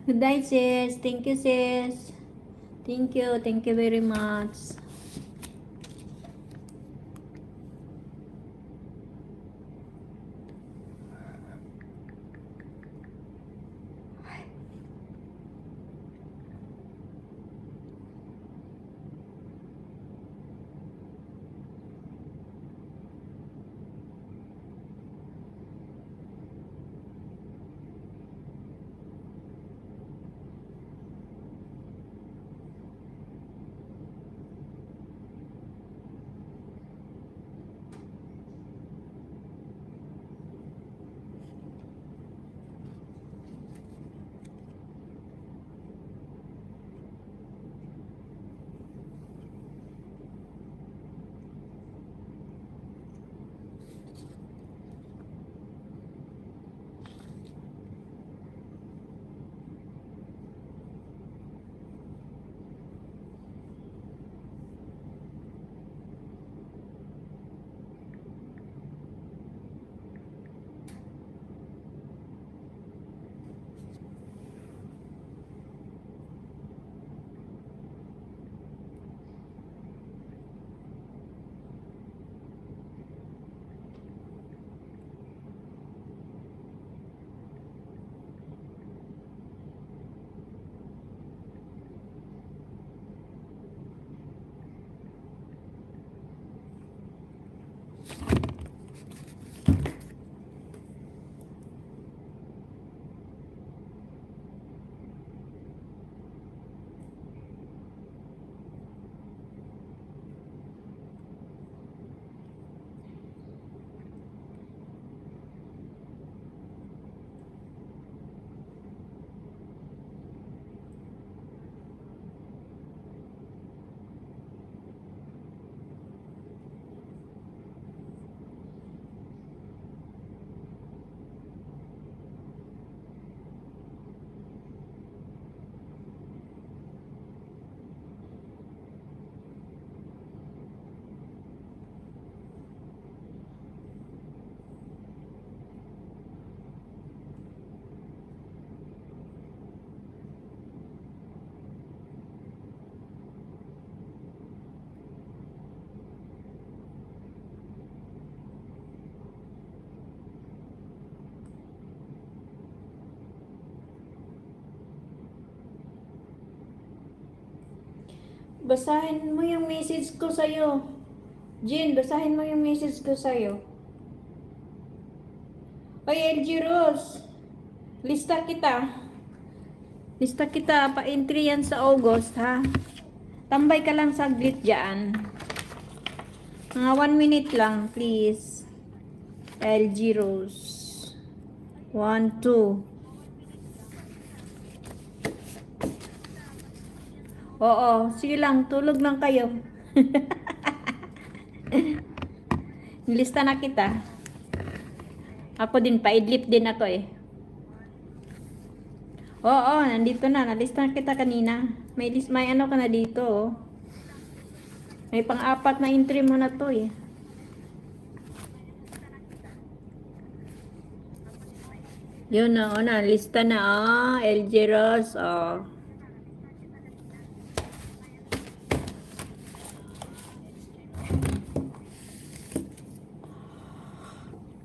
Good night, sis. Thank you, sis. Thank you. Thank you very much. Basahin mo yung message ko sa'yo. Jin, basahin mo yung message ko sa'yo. Oy, LG Rose. Lista kita. Lista kita. Pa-entry yan sa August, ha? Tambay ka lang saglit dyan. Mga 1 minute lang, please. LG Rose. 1, 2. Oo, sige lang. Tulog lang kayo. Nilista na kita. Ako din, paidlip din ako eh. Oo, nandito na. Nalista na kita kanina. May ano ka na dito, oh. May pang-apat na entry mo na to eh. Yun na, oh, nalista na, oh. LG Rose, oh.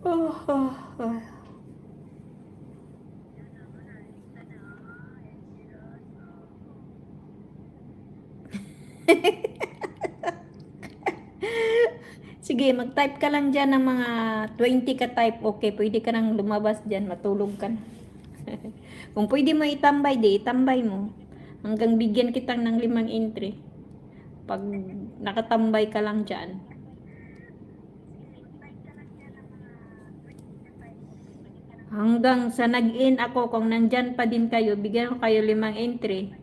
Oh, oh, oh. Sige, mag-type ka lang dyan ng mga 20 ka type. Okay, pwede ka nang lumabas dyan. Matulog ka na. Kung pwede mo itambay, di itambay mo. Hanggang bigyan kitang ng 5 entry. Pag nakatambay ka lang dyan. Hanggang sa nag-in ako, kung nandyan pa din kayo, bigyan ko kayo 5 entry.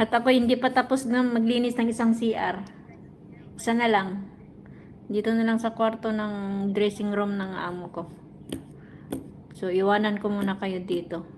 At ako hindi pa tapos na maglinis ng isang CR. Isa na lang. Dito na lang sa kwarto ng dressing room ng amo ko. So, iwanan ko muna kayo dito.